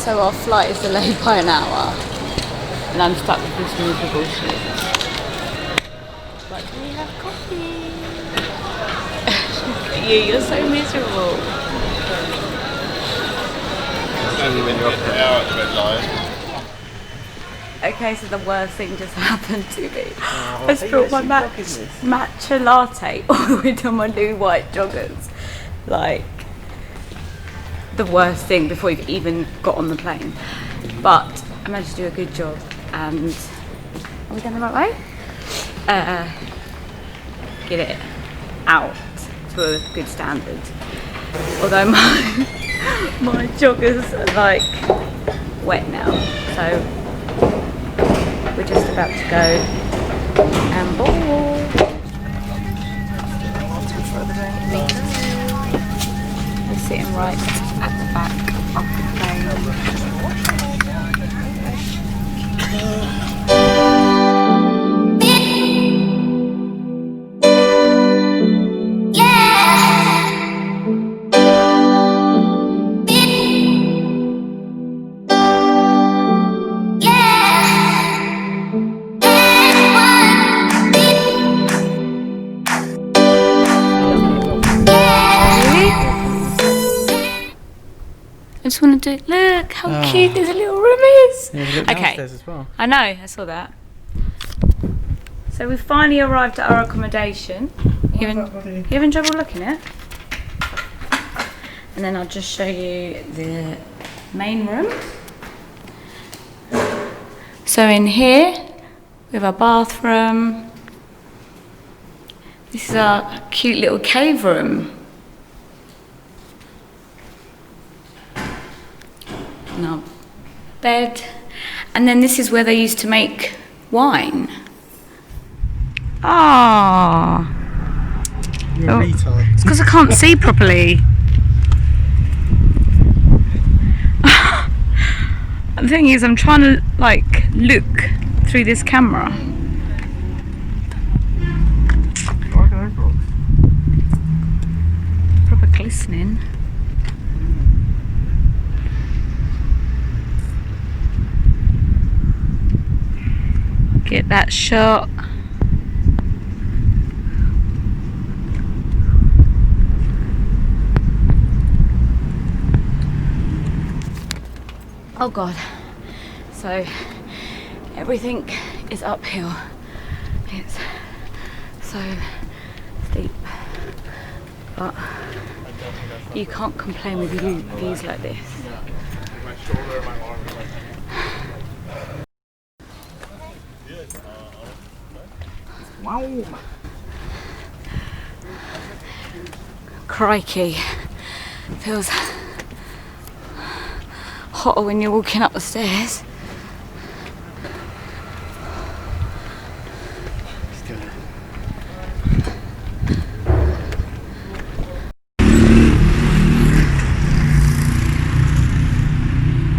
So our flight is delayed by an hour and I'm stuck with this miserable shit. But we have coffee. Look at you, you're so miserable. Only when you're up an hour at the red light. Okay, so the worst thing just happened to me. I spilled my matcha latte all the way to my new white joggers. Like, the worst thing before you've even got on the plane. But I managed to do a good job, and are we going the right way? Get it out to a good standard. Although my joggers are like wet now, so we're just about to go and board. We're sitting right at the back of the plane. I just want to do. Look how cute this little room is. Yeah, okay, as well. I know. I saw that. So we finally arrived at our accommodation. You having trouble looking at it? And then I'll just show you the main room. So in here we have our bathroom. This is our cute little cave room. And our bed. And then this is where they used to make wine. Ah. You're a retard. It's because I can't see properly. The thing is, I'm trying to like look through this camera. Proper glistening. Get that shot. Oh God, so everything is uphill. It's so steep, but you can't complain with views like this. Wow. Crikey, feels hotter when you're walking up the stairs.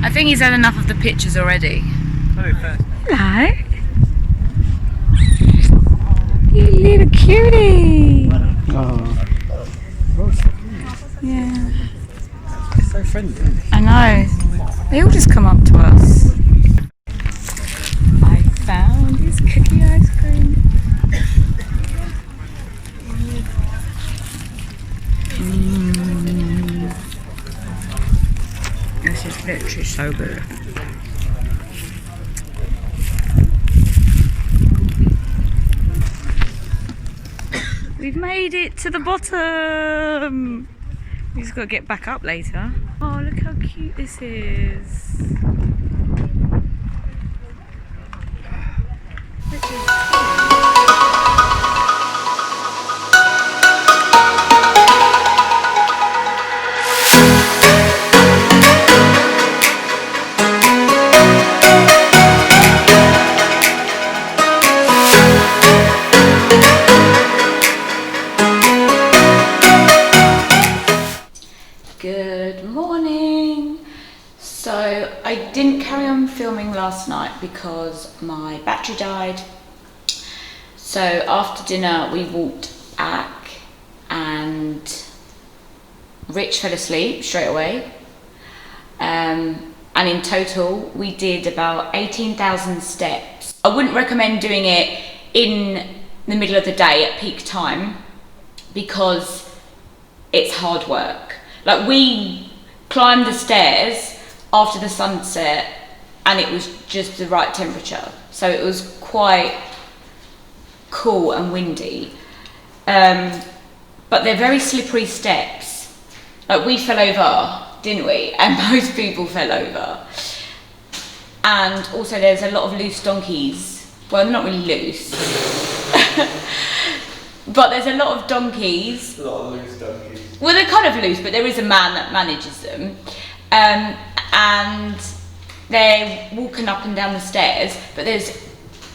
I think he's had enough of the pictures already. Hello. You little cutie. Oh. Yeah. It's so friendly. I know. They all just come up to us. I found his cookie ice cream. This is literally so good. We've made it to the bottom. We just got to get back up later. Oh, look how cute this is. Good morning. So I didn't carry on filming last night because my battery died. So after dinner we walked back and Rich fell asleep straight away. And and in total we did about 18,000 steps. I wouldn't recommend doing it in the middle of the day at peak time because it's hard work. Like, we climbed the stairs after the sunset and it was just the right temperature, so it was quite cool and windy, but they're very slippery steps. Like, we fell over, didn't we? And most people fell over. And also there's a lot of loose donkeys. Well, not really loose, but there's a lot of donkeys. A lot of loose donkeys. Well, they're kind of loose, but there is a man that manages them. And they're walking up and down the stairs, but there's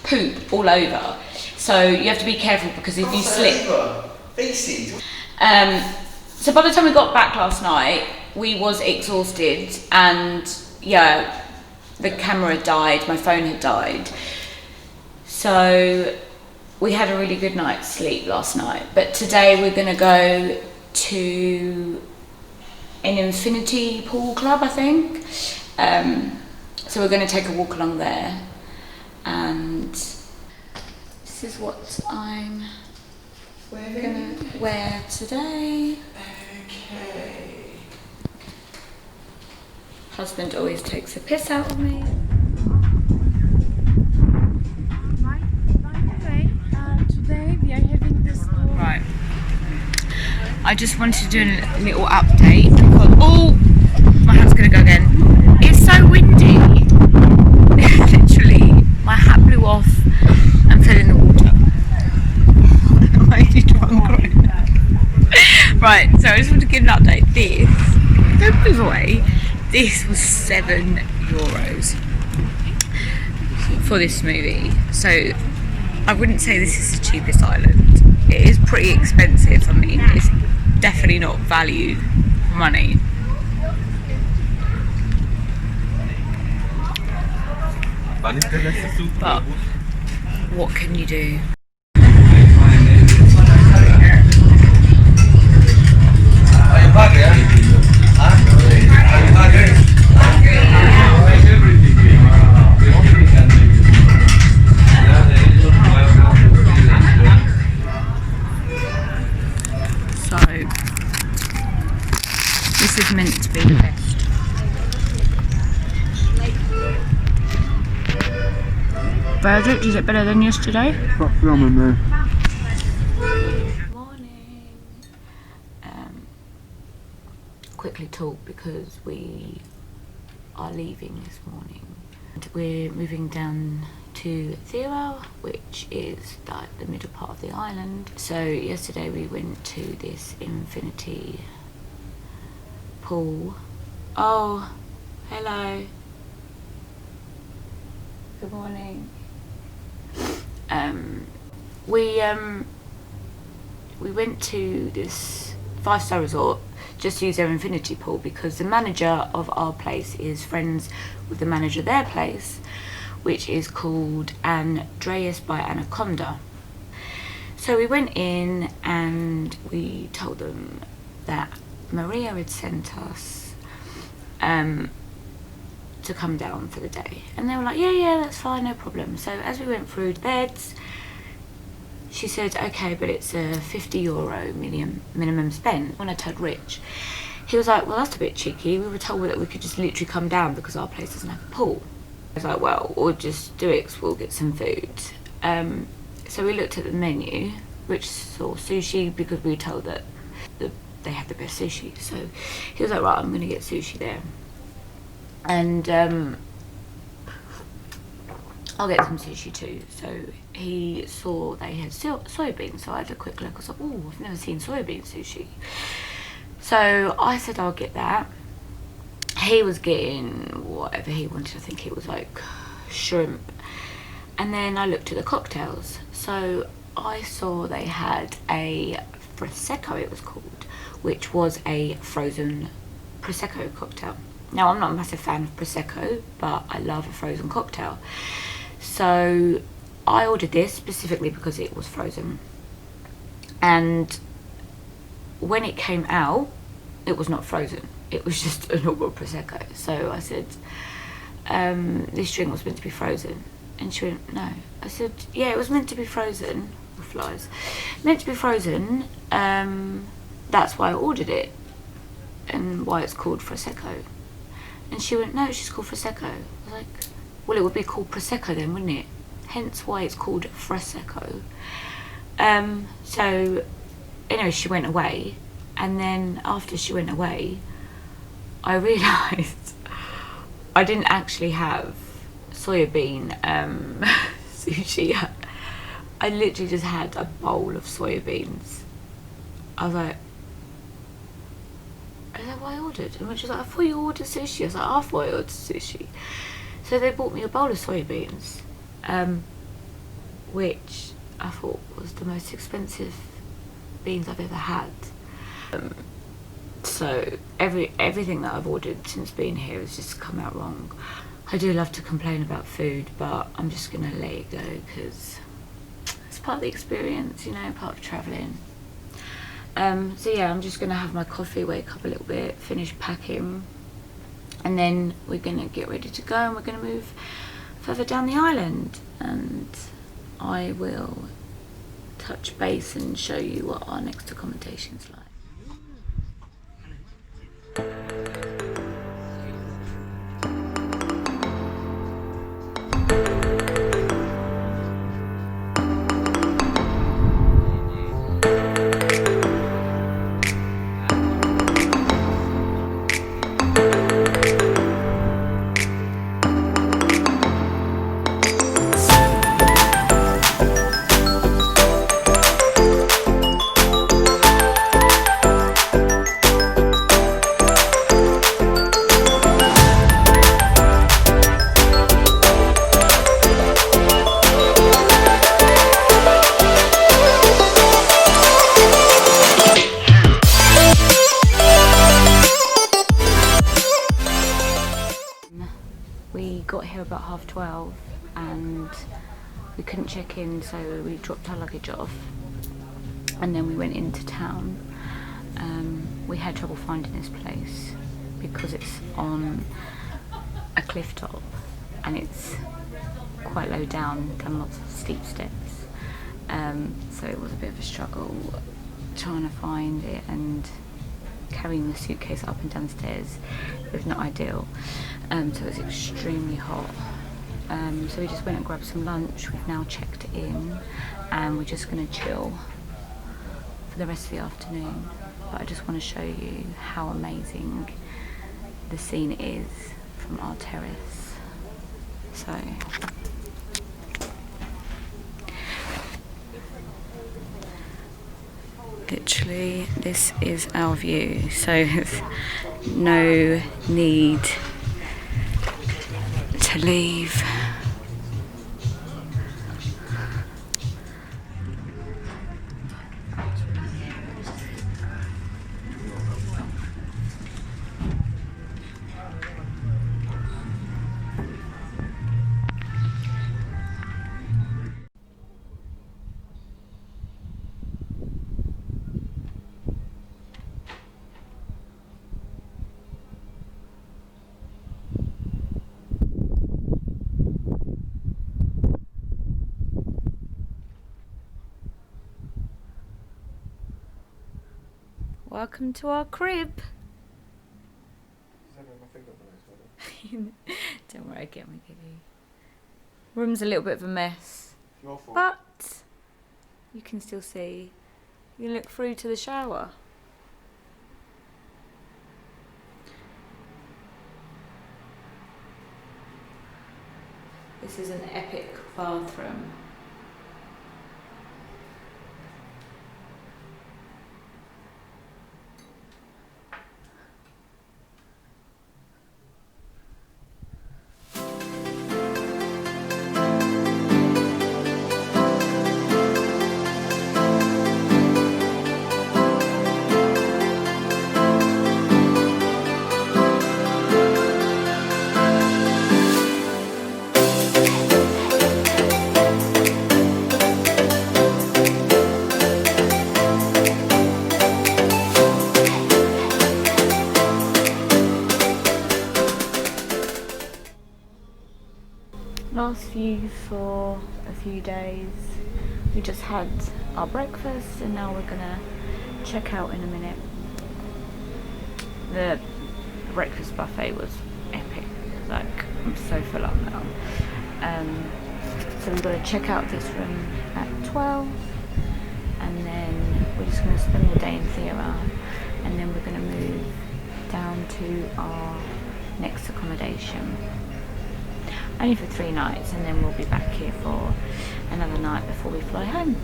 poop all over. So you have to be careful because if you slip... Feces. So by the time we got back last night, we was exhausted, and yeah, the camera had died, my phone had died. So we had a really good night's sleep last night. But today we're gonna go to an infinity pool club, I think. So we're gonna take a walk along there, and this is what I'm gonna wear today. Okay. Husband always takes a piss out of me. Today we are having this. Right. I just wanted to do a little update because, oh, my hat's gonna go again. It's so windy. Literally, my hat blew off and fell in the water. I need to run crying. Right, so I just want to give an update. This, don't move away. This was €7 for this movie. So I wouldn't say this is the cheapest island. It is pretty expensive. I mean, it's definitely not value for money. But what can you do? So this is meant to be the best. Verdict, is it better than yesterday? Stop filming me. Morning. Quickly talk because we are leaving this morning. We're moving down to Fira, which is like the middle part of the island. So yesterday we went to this infinity pool. Oh, hello. Good morning. We went to this 5-star resort just to use their infinity pool because the manager of our place is friends with the manager of their place, which is called Andreas by Anaconda. So we went in and we told them that Maria had sent us to come down for the day, and they were like, yeah, that's fine, no problem. So as we went through the beds, she said, okay, but it's a €50 minimum spend. When I told Rich, he was like, well, that's a bit cheeky. We were told that we could just literally come down because our place doesn't have a pool. I was like, well, we'll just do it because we'll get some food. So we looked at the menu. Rich saw sushi because we were told that they had the best sushi. So he was like, right, I'm going to get sushi there. And I'll get some sushi too. So he saw they had soybeans, so I had a quick look. I was like, oh, I've never seen soybean sushi. So I said I'll get that. He was getting whatever he wanted. I think it was like shrimp. And then I looked at the cocktails. So I saw they had a Prosecco, it was called, which was a frozen Prosecco cocktail. Now, I'm not a massive fan of Prosecco, but I love a frozen cocktail. So I ordered this specifically because it was frozen. And when it came out, it was not frozen. It was just a normal Prosecco. So I said, this drink was meant to be frozen. And she went, no. I said, yeah, it was meant to be frozen. With flies. Meant to be frozen. That's why I ordered it. And why it's called Prosecco. And she went, no, it's just called Prosecco. I was like, well, it would be called Prosecco then, wouldn't it? Hence why it's called Prosecco. So, anyway, she went away. And then after she went away, I realised I didn't actually have soya bean sushi. I literally just had a bowl of soya beans. I was like, is that what I ordered? And she was like, I thought you ordered sushi. I was like, I thought I ordered sushi. So they bought me a bowl of soya beans, which I thought was the most expensive beans I've ever had. So everything that I've ordered since being here has just come out wrong. I do love to complain about food, but I'm just gonna let it go because it's part of the experience, you know, part of travelling. So yeah, I'm just gonna have my coffee, wake up a little bit, finish packing, and then we're gonna get ready to go and we're gonna move further down the island, and I will touch base and show you what our next accommodation's like. We got here about 12:30 and we couldn't check in, so we dropped our luggage off and then we went into town. We had trouble finding this place because it's on a cliff top and it's quite low down lots of steep steps, so it was a bit of a struggle trying to find it, and carrying the suitcase up and down stairs was not ideal. So it was extremely hot. So we just went and grabbed some lunch. We've now checked in and we're just going to chill for the rest of the afternoon. But I just want to show you how amazing the scene is from our terrace. So literally this is our view, so there's no need to leave. Welcome to our crib. Don't worry, get me, Giggy. Room's a little bit of a mess, but you can still see. You can look through to the shower. This is an epic bathroom. with you for a few days. We just had our breakfast and now we're gonna check out in a minute. The breakfast buffet was epic, like I'm so full up now. So we've got to check out this room at 12 and then we're just going to spend the day in Fira and then we're going to move down to our next accommodation. Only for 3 nights and then we'll be back here for another night before we fly home.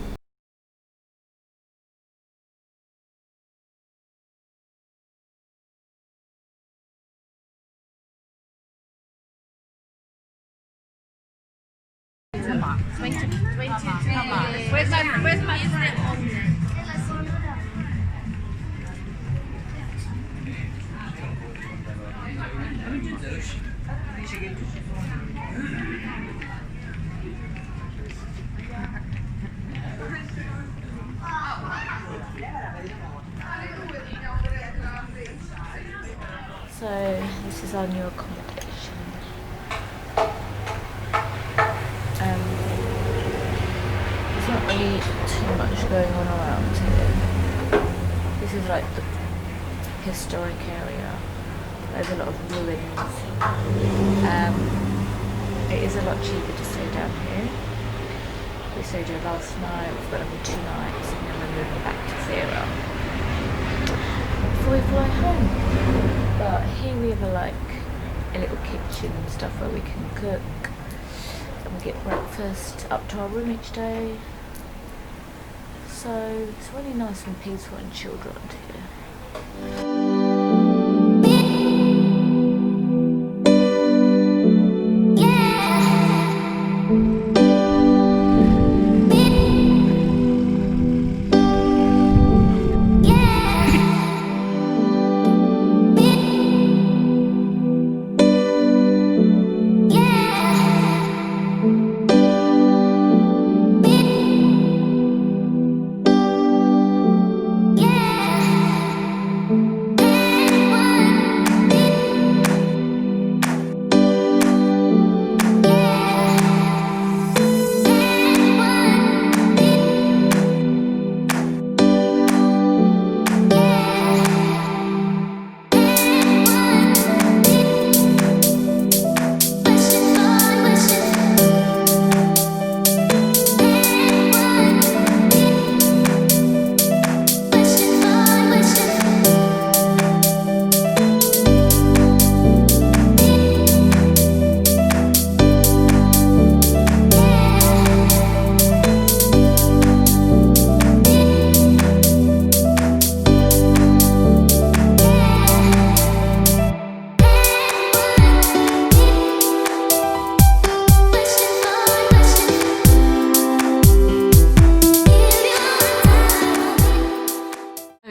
So this is our new accommodation. There's not really too much going on around here. This is like the historic area. There's a lot of ruins. It is a lot cheaper to stay down here. We stayed here last night, we've got only 2 nights and then we're moving back to Fira before we fly home. But here we have a little kitchen and stuff where we can cook and we get breakfast up to our room each day. So it's really nice and peaceful and chilled around here.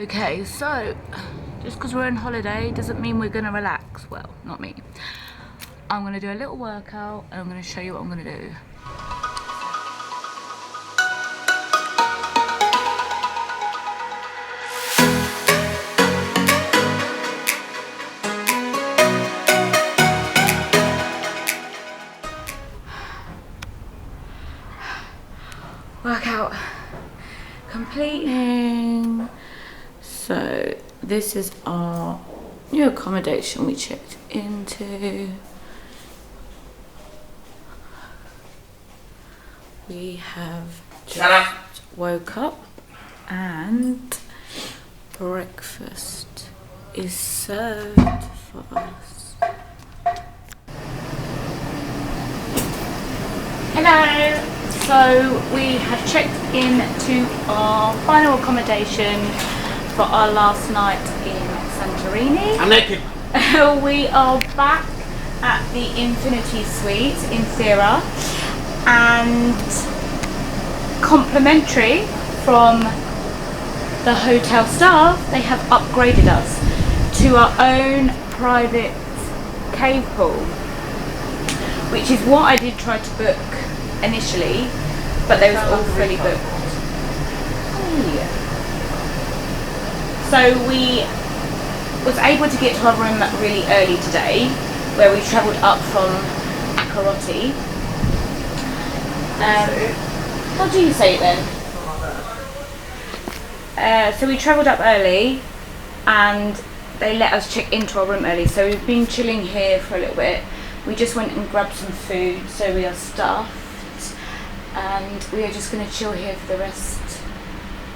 Okay, so just because we're on holiday doesn't mean we're going to relax. Well, not me. I'm going to do a little workout and I'm going to show you what I'm going to do. Workout completing. So this is our new accommodation we checked into. We have just woke up and breakfast is served for us. Hello! So we have checked into our final accommodation for our last night in Santorini. I'm naked. We are back at the Infinity Suite in Fira, and complimentary from the hotel staff, they have upgraded us to our own private cave pool, which is what I did try to book initially, but they was all fully booked. Oh. So we was able to get to our room really early today, where we travelled up from Akrotiri, What do you say then? So we travelled up early and they let us check into our room early, so we've been chilling here for a little bit. We just went and grabbed some food, so we are stuffed, and we are just going to chill here for the rest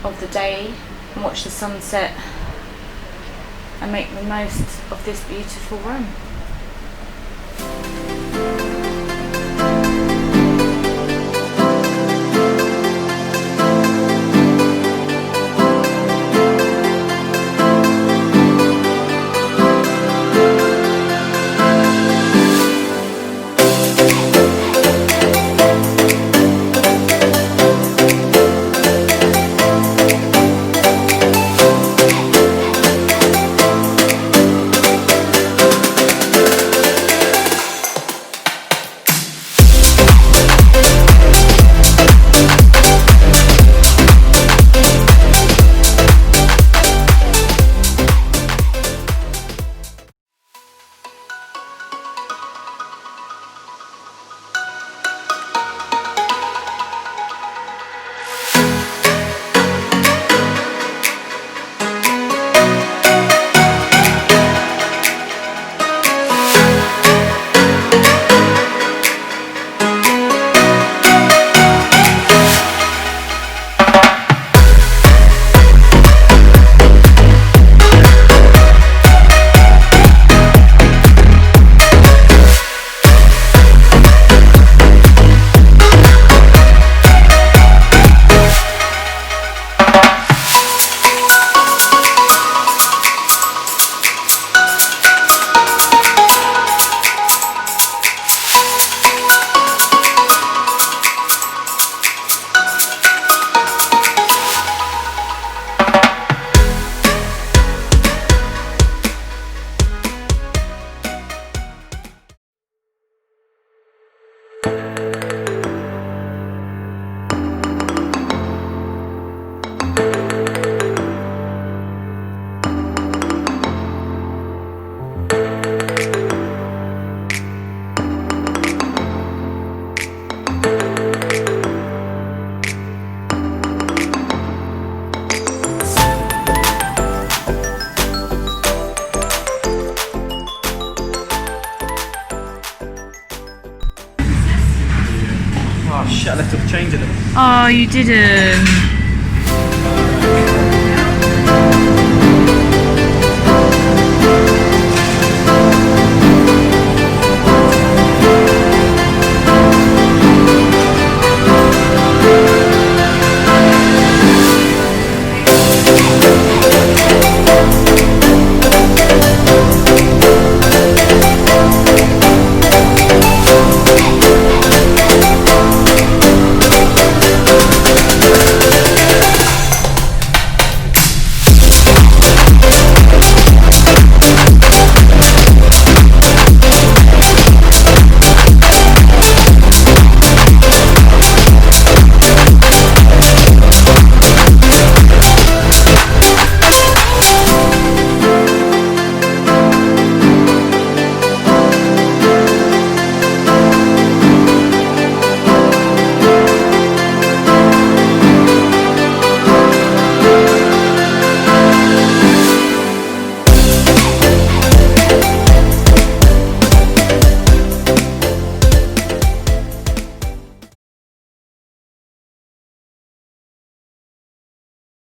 of the day and watch the sunset and make the most of this beautiful room. Oh shit, I left off changing them. Oh, you didn't.